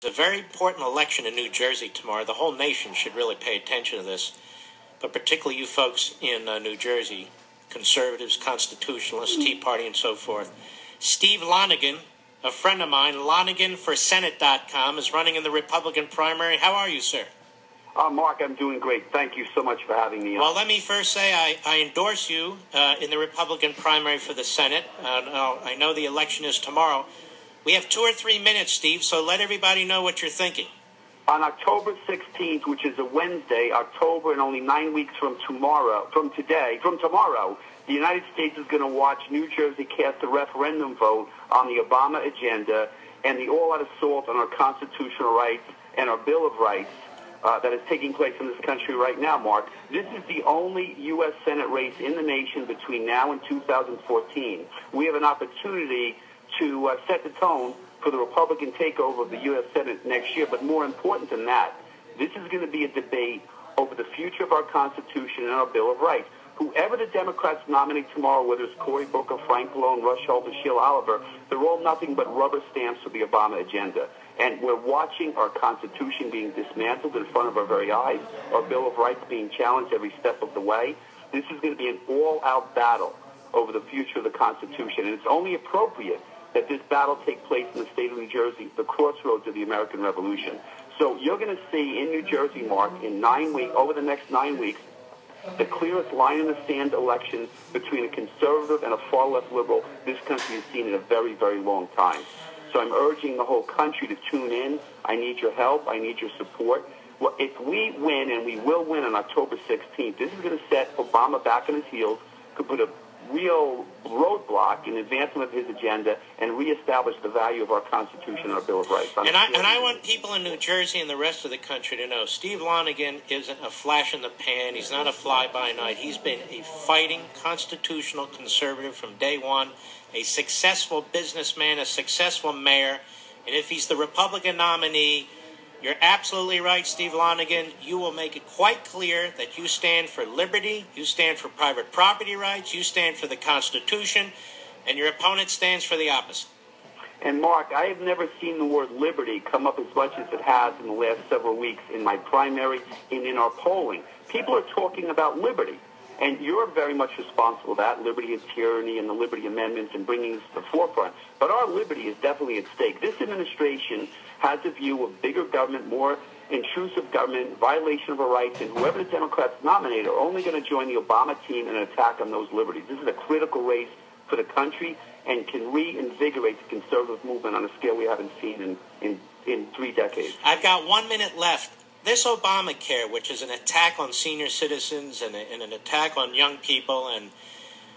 It's a very important election in New Jersey tomorrow. The whole nation should really pay attention to this, but particularly you folks in New Jersey, conservatives, constitutionalists, Tea Party, and so forth. Steve Lonegan, a friend of mine, LoneganForSenate.com, is running in the Republican primary. How are you, sir? Mark, I'm doing great. Thank you so much for having me on. Well, let me first say I endorse you in the Republican primary for the Senate. I know the election is tomorrow. We have 2 or 3 minutes, Steve, so let everybody know what you're thinking. On October 16th, which is a Wednesday, October, and only 9 weeks from tomorrow, the United States is going to watch New Jersey cast a referendum vote on the Obama agenda and the all-out assault on our constitutional rights and our Bill of Rights that is taking place in this country right now, Mark. This is the only U.S. Senate race in the nation between now and 2014. We have an opportunity to set the tone for the Republican takeover of the U.S. Senate next year. But more important than that, this is going to be a debate over the future of our Constitution and our Bill of Rights. Whoever the Democrats nominate tomorrow, whether it's Cory Booker, Frank Pallone, Rush Holt, or Sheila Oliver, they're all nothing but rubber stamps for the Obama agenda. And we're watching our Constitution being dismantled in front of our very eyes, our Bill of Rights being challenged every step of the way. This is going to be an all-out battle over the future of the Constitution. And it's only appropriate that this battle take place in the state of New Jersey, the crossroads of the American Revolution. So you're going to see in New Jersey, Mark, in 9 weeks, over the next 9 weeks, the clearest line in the sand election between a conservative and a far-left liberal this country has seen in a very, very long time. So I'm urging the whole country to tune in. I need your help. I need your support. Well, if we win, and we will win on October 16th, this is going to set Obama back on his heels, could put a real roadblock in advancement of his agenda and reestablish the value of our Constitution and our Bill of Rights. And I want people in New Jersey and the rest of the country to know Steve Lonegan isn't a flash in the pan. He's not a fly-by-night. He's been a fighting constitutional conservative from day one, a successful businessman, a successful mayor. And if he's the Republican nominee, you're absolutely right, Steve Lonegan. You will make it quite clear that you stand for liberty, you stand for private property rights, you stand for the Constitution, and your opponent stands for the opposite. And, Mark, I have never seen the word liberty come up as much as it has in the last several weeks in my primary and in our polling. People are talking about liberty, and you're very much responsible for that, liberty and tyranny and the Liberty Amendments and bringing this to the forefront. But our liberty is definitely at stake. This administration has a view of bigger government, more intrusive government, violation of our rights, and whoever the Democrats nominate are only going to join the Obama team in an attack on those liberties. This is a critical race for the country and can reinvigorate the conservative movement on a scale we haven't seen in 3 decades. I've got 1 minute left. This Obamacare, which is an attack on senior citizens and an attack on young people and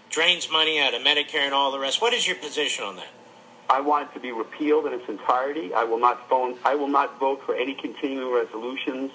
drains money out of Medicare and all the rest, what is your position on that? I want it to be repealed in its entirety. I will not vote for any continuing resolutions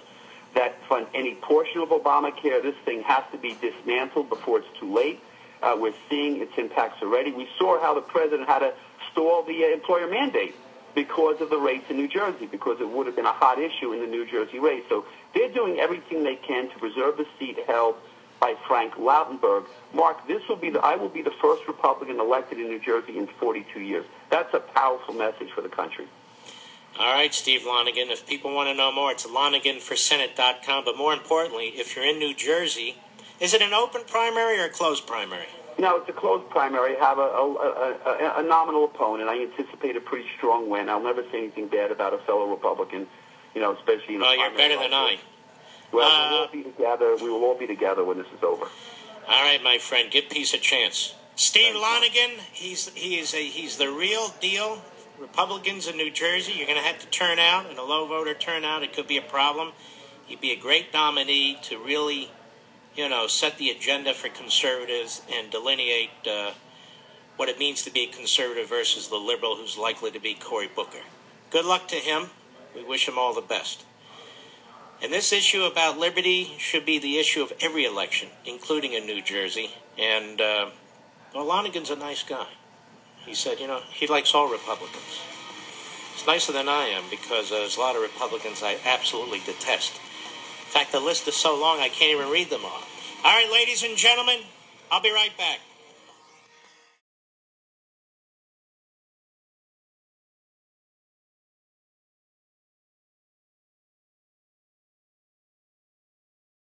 that fund any portion of Obamacare. This thing has to be dismantled before it's too late. We're seeing its impacts already. We saw how the president had to stall the employer mandate because of the race in New Jersey, because it would have been a hot issue in the New Jersey race. So they're doing everything they can to preserve the seat held by Frank Lautenberg. Mark, I will be the first Republican elected in New Jersey in 42 years. That's a powerful message for the country. All right, Steve Lonegan. If people want to know more, it's LoneganForSenate.com. But more importantly, if you're in New Jersey, is it an open primary or a closed primary? No, it's a closed primary. I have a nominal opponent. I anticipate a pretty strong win. I'll never say anything bad about a fellow Republican, especially in a primary. Well, you're better than I. Well, we'll all be together. We will all be together when this is over. All right, my friend. Give peace a chance. Steve Lonegan, he's the real deal. Republicans in New Jersey, you're going to have to turn out, and a low voter turnout, it could be a problem. He'd be a great nominee to really, set the agenda for conservatives and delineate what it means to be a conservative versus the liberal who's likely to be Cory Booker. Good luck to him. We wish him all the best. And this issue about liberty should be the issue of every election, including in New Jersey. And, Lonegan's a nice guy. He said, he likes all Republicans. It's nicer than I am because there's a lot of Republicans I absolutely detest. In fact, the list is so long I can't even read them all. All right, ladies and gentlemen, I'll be right back.